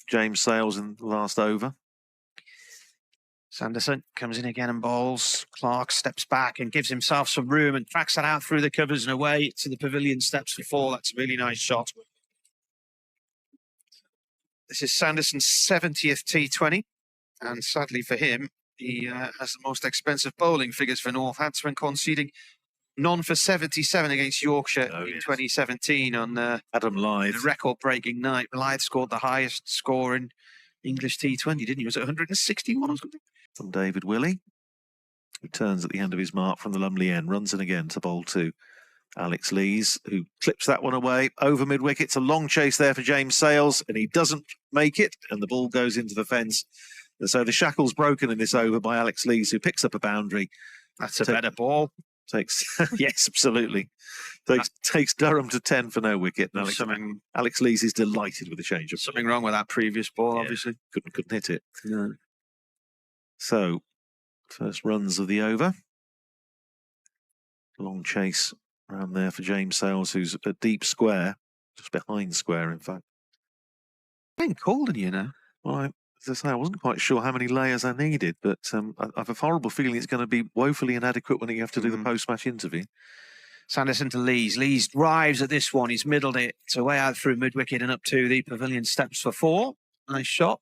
James Sales in the last over. Sanderson comes in again and bowls. Clark steps back and gives himself some room and tracks that out through the covers and away to the pavilion steps for 4. That's a really nice shot. This is Sanderson's 70th T20. And sadly for him, he has the most expensive bowling figures for Northampton, conceding none for 77 against Yorkshire in 2017 on Adam Lythe. a record-breaking night. Lythe scored the highest score in English T20, didn't he? Was it 161 or something? From David Willey, who turns at the end of his mark from the Lumley end, runs in again to bowl to Alex Lees, who clips that one away over mid-wicket. It's a long chase there for James Sales, and he doesn't make it, and the ball goes into the fence. And so the shackle's broken in this over by Alex Lees, who picks up a boundary. That's a better ball. Yes, absolutely. Takes Durham to 10 for no wicket. And Alex Lees is delighted with the change. Something wrong with that previous ball, obviously. Couldn't hit it. No. So, first runs of the over. Long chase around there for James Sales, who's a deep square, just behind square, in fact. Getting cold in you now. Well, as I say, I wasn't quite sure how many layers I needed, but I have a horrible feeling it's going to be woefully inadequate when you have to do the post-match interview. Sanderson to Lees. Lees drives at this one. He's middled it. It's away out through mid-wicket and up to the pavilion steps for 4. Nice shot.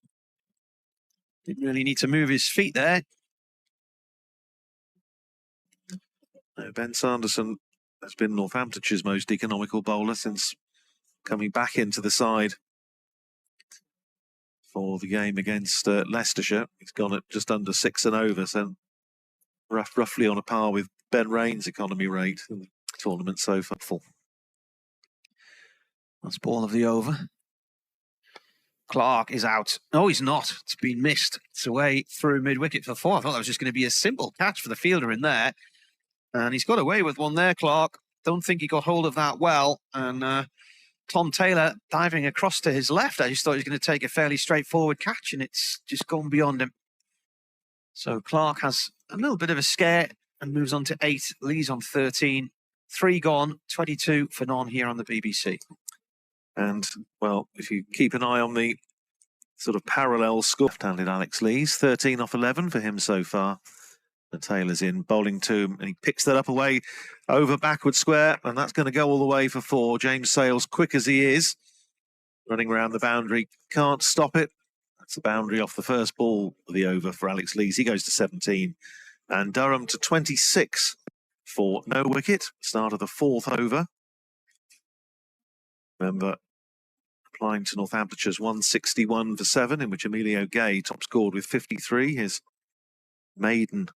Didn't really need to move his feet there. No, Ben Sanderson has been Northamptonshire's most economical bowler since coming back into the side for the game against Leicestershire. He's gone at just under 6 and over, so roughly on a par with Ben Rain's economy rate in the tournament so far. That's ball of the over. Clark is out. No, he's not. It's been missed. It's away through mid-wicket for 4. I thought that was just going to be a simple catch for the fielder in there. And he's got away with one there, Clark. Don't think he got hold of that well. And Tom Taylor diving across to his left. I just thought he was going to take a fairly straightforward catch, and it's just gone beyond him. So Clark has a little bit of a scare and moves on to 8. Lee's on 13. 3 gone, 22 for none here on the BBC. And, well, if you keep an eye on the sort of parallel score, left-handed Alex Lees, 13 off 11 for him so far. And Taylor's in, bowling to him, and he picks that up away over backward square, and that's going to go all the way for 4. James Sales, quick as he is, running around the boundary, can't stop it. That's the boundary off the first ball of the over for Alex Lees. He goes to 17. And Durham to 26 for no wicket, start of the 4th over. Remember, applying to Northamptonshire's 161 for 7, in which Emilio Gay top scored with 53, his maiden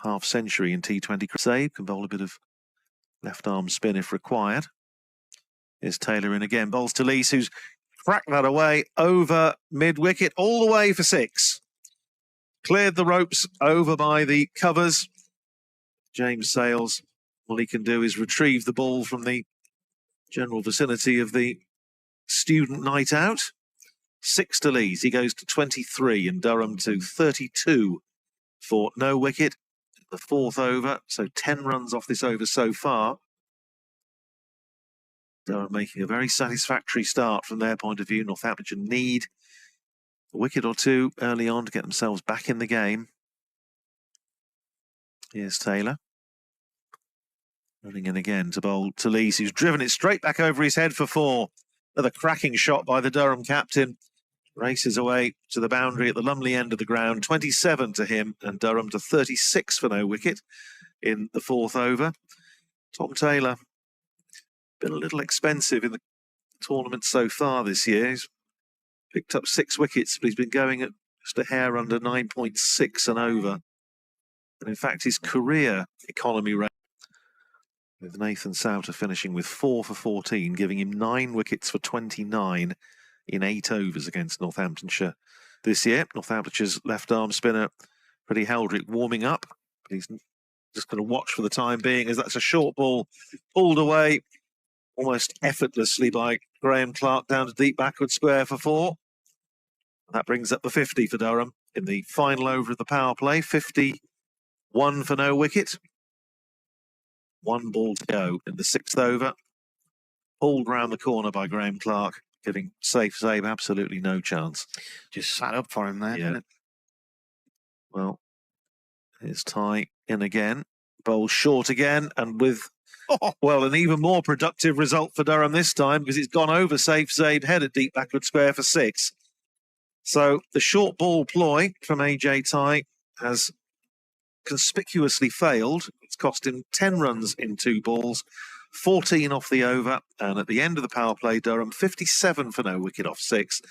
half-century in T20 save. Can bowl a bit of left-arm spin if required. Here's Taylor in again, bowls to Lees, who's cracked that away over mid-wicket, all the way for 6. Cleared the ropes over by the covers. James Sales, all he can do is retrieve the ball from the general vicinity of the student night out. 6 to Lees. He goes to 23 and Durham to 32 for no wicket. The 4th over, so 10 runs off this over so far. Durham making a very satisfactory start from their point of view. Northamptonshire need a wicket or 2 early on to get themselves back in the game. Here's Taylor. Running in again to bowl to Lees, who's driven it straight back over his head for 4. Another cracking shot by the Durham captain. Races away to the boundary at the Lumley end of the ground. 27 to him, and Durham to 36 for no wicket in the 4th over. Tom Taylor, been a little expensive in the tournament so far this year. He's picked up 6 wickets, but he's been going at just a hair under 9.6 and over. And in fact, his career economy rate, with Nathan Souter finishing with 4 for 14, giving him 9 wickets for 29 in 8 overs against Northamptonshire this year. Northamptonshire's left-arm spinner, Freddie Heldrick, warming up. But he's just going to watch for the time being, as that's a short ball pulled away almost effortlessly by Graham Clark down to deep backward square for 4. That brings up the 50 for Durham in the final over of the power play. 51 for no wicket. 1 ball to go in the 6th over. Pulled round the corner by Graham Clark. giving Safe Zabe absolutely no chance. Just sat up for him there, didn't it? Well, here's Ty in again. Bowls short again, and with, well, an even more productive result for Durham this time, because it's gone over Safe Zabe head at deep backward square for 6. So the short ball ploy from AJ Ty has conspicuously failed. It's cost him 10 runs in 2 balls, 14 off the over, and at the end of the power play, Durham 57 for no wicket off 6,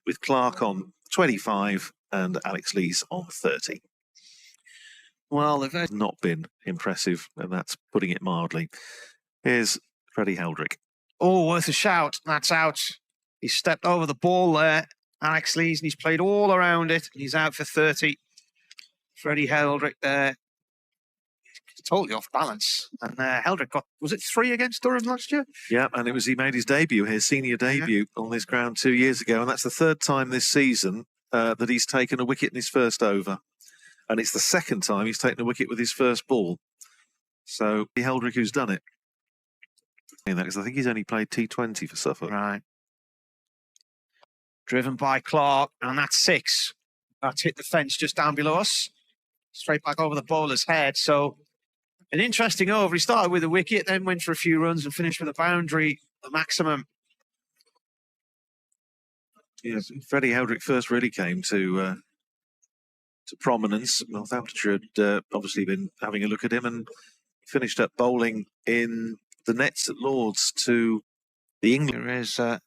with Clark on 25 and Alex Lees on 30. Well, they've not been impressive, and that's putting it mildly. Here's Freddie Heldrick. Oh, worth a shout. That's out. He stepped over the ball there, Alex Lees, and he's played all around it. He's out for 30. Freddie Heldrick there. He's totally off balance. And Heldrick got, was it 3 against Durham last year? Yeah, and he made his debut, his senior debut on this ground 2 years ago, and that's the 3rd time this season that he's taken a wicket in his first over. And it's the 2nd time he's taken a wicket with his first ball. So, Heldrick who's done it. Because I think he's only played T20 for Suffolk. Right. Driven by Clark, and that's 6. That's hit the fence just down below us. Straight back over the bowler's head. So, an interesting over. He started with a wicket, then went for a few runs and finished with a boundary, the maximum. Yeah, Freddie Heldrick first really came to prominence. Northamptonshire had obviously been having a look at him, and finished up bowling in the nets at Lords to the England. There is the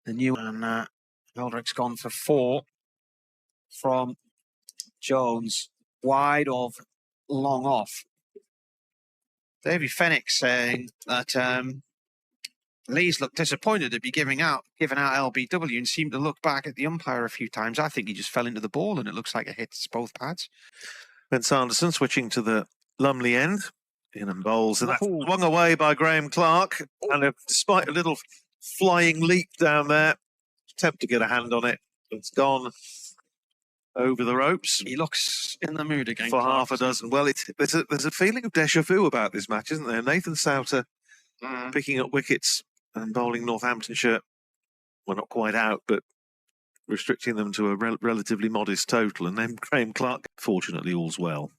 new one. Heldrick's gone for 4 from Jones, wide of long off. David Fenwick saying that Lees looked disappointed to be giving out LBW and seemed to look back at the umpire a few times. I think he just fell into the ball and it looks like it hits both pads. Ben Sanderson switching to the Lumley end. In and bowls, and that's swung away by Graham Clark. And despite a little flying leap down there, attempt to get a hand on it, it's gone over the ropes. He looks in the mood again for Clark. half a dozen. Well, there's a feeling of déjà vu about this match, isn't there? Nathan Souter picking up wickets and bowling Northamptonshire, well, not quite out, but restricting them to a relatively modest total. And then Graham Clark, fortunately, all's well.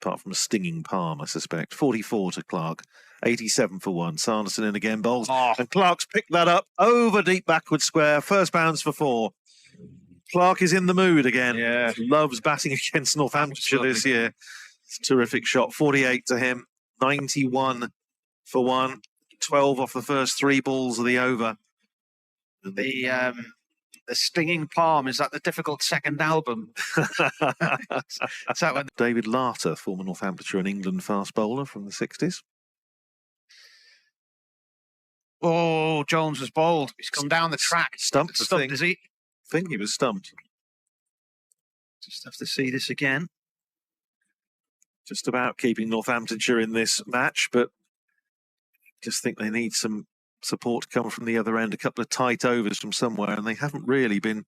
Apart from a stinging palm, I suspect. 44 to Clark, 87 for 1. Sanderson in again, bowls. And Clark's picked that up over deep backward square. First bounce for 4. Clark is in the mood again. Yeah. Loves batting against Northamptonshire this year. It's a terrific shot. 48 to him, 91 for 1. 12 off the first 3 balls of the over. The Stinging Palm, is that the Difficult Second album? Is that when David Larter, former Northamptonshire and England fast bowler from the 60s. Oh, Jones was bowled. He's come down the track. Stumped, is he? I think he was stumped. Just have to see this again. Just about keeping Northamptonshire in this match, but just think they need some support to come from the other end. A couple of tight overs from somewhere, and they haven't really been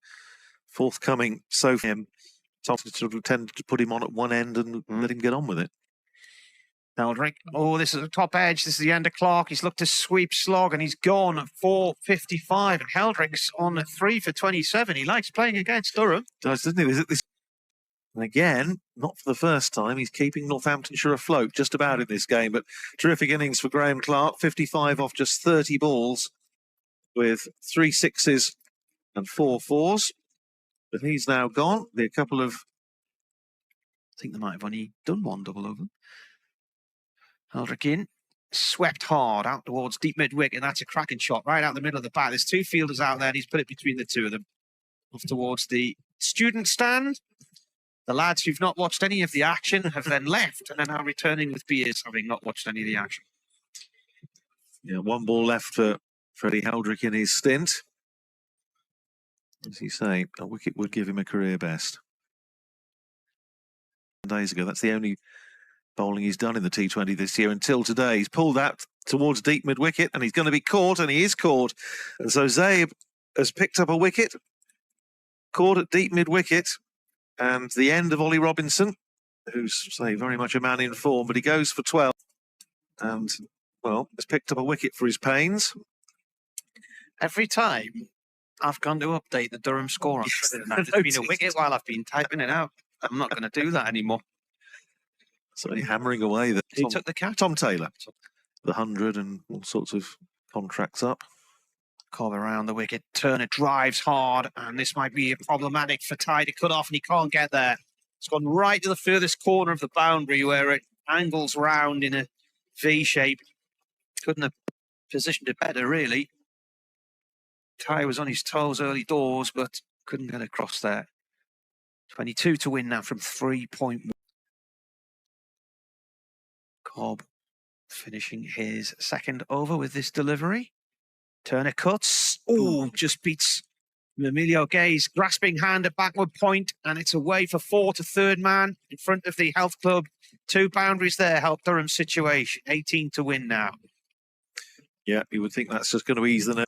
forthcoming so far. Thompson sort of tended to put him on at one end and let him get on with it. Heldrick. Oh, this is the top edge. This is the end of Clark. He's looked to sweep slog, and he's gone at 4.55. And Heldrick's on at 3 for 27. He likes playing against Durham. Does, doesn't he? And again, not for the first time, he's keeping Northamptonshire afloat just about in this game. But terrific innings for Graham Clark, 55 off just 30 balls with 3 sixes and 4 fours. But he's now gone. A couple of, I think they might have only done 1 double over. Heldrick in, swept hard out towards deep mid-wicket, and that's a cracking shot right out the middle of the bat. There's 2 fielders out there, and he's put it between the 2 of them. Off towards the student stand. The lads who've not watched any of the action have then left and are now returning with beers, having not watched any of the action. Yeah, 1 ball left for Freddie Heldrick in his stint. As you say, a wicket would give him a career best. Days ago, that's the only bowling he's done in the T20 this year until today. He's pulled out towards deep mid-wicket, and he's going to be caught, and he is caught. And so Zabe has picked up a wicket, caught at deep mid-wicket. And the end of Ollie Robinson, who's, say, very much a man in form, but he goes for 12. And, well, has picked up a wicket for his pains. Every time I've gone to update the Durham score on Twitter, and there's been a wicket while I've been typing it out. I'm not going to do that anymore. So you're hammering away. Who took the catch? Tom Taylor. The 100 and all sorts of contracts up. Cobb around the wicket. Turner drives hard, and this might be problematic for Ty to cut off, and he can't get there. It's gone right to the furthest corner of the boundary where it angles round in a V shape. Couldn't have positioned it better, really. Ty was on his toes early doors, but couldn't get across there. 22 to win now from 3.1. Cobb finishing his second over with this delivery. Turner cuts. Oh, just beats Emilio Gay's grasping hand at backward point, and it's away for 4 to third man in front of the Health Club. 2 boundaries there help Durham's situation. 18 to win now. Yeah, you would think that's just going to ease the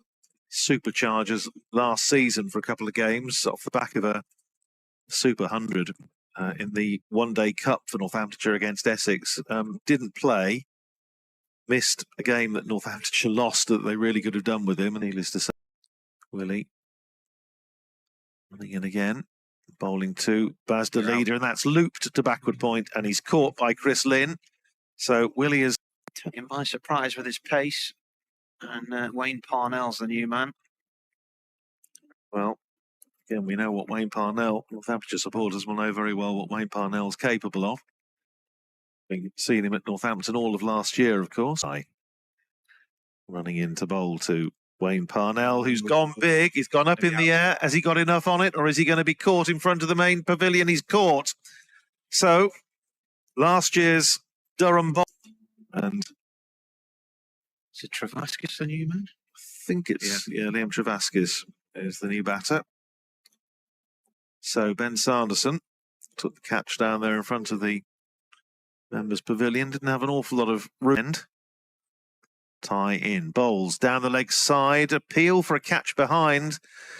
Superchargers last season for a couple of games off the back of a Super 100 in the one-day cup for Northamptonshire against Essex. Didn't play. Missed a game that Northamptonshire lost that they really could have done with him, and needless to say, Willie running in again, bowling to Baz de Leader, and that's looped to backward point, and he's caught by Chris Lynn. So Willie is taken by surprise with his pace, and Wayne Parnell's the new man. Well, again, we know what Wayne Parnell, Northamptonshire supporters will know very well what Wayne Parnell's capable of. We've seen him at Northampton all of last year, of course. Running in to bowl to Wayne Parnell, who's gone big. He's gone up in the air. Has he got enough on it, or is he going to be caught in front of the main pavilion? He's caught. So, last year's Durham bowl. And is it Travaskis the new man? I think it's, yeah, Liam Travaskis is the new batter. So, Ben Sanderson took the catch down there in front of the members' pavilion. Didn't have an awful lot of room. Tie in. Bowls down the leg side. Appeal for a catch behind.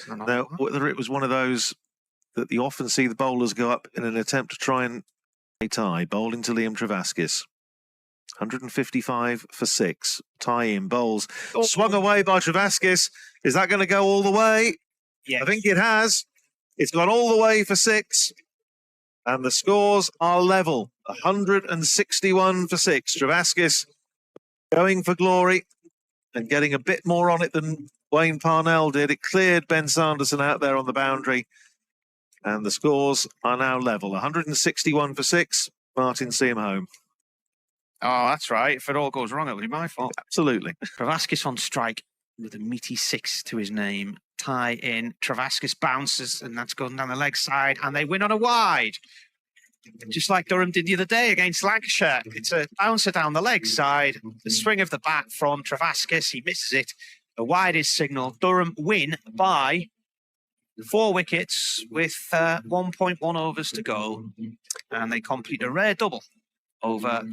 Now, whether it was one of those that you often see the bowlers go up in an attempt to try and tie. Bowling to Liam Travaskis. 155 for 6. Tie in. Bowls. Swung away by Travaskis. Is that going to go all the way? Yes. I think it has. It's gone all the way for 6. And the scores are level. 161 for 6. Travaskis going for glory and getting a bit more on it than Wayne Parnell did. It cleared Ben Sanderson out there on the boundary. And the scores are now level. 161 for 6. Martin, see him home. Oh, that's right. If it all goes wrong, it'll be my fault. Absolutely. Travaskis on strike with a meaty 6 to his name. Tie in. Travaskis bounces, and that's going down the leg side, and they win on a wide. Just like Durham did the other day against Lancashire. It's a bouncer down the leg side. The swing of the bat from Travaskis. He misses it. A wide is signal. Durham win by 4 wickets with 1.1 overs to go. And they complete a rare double over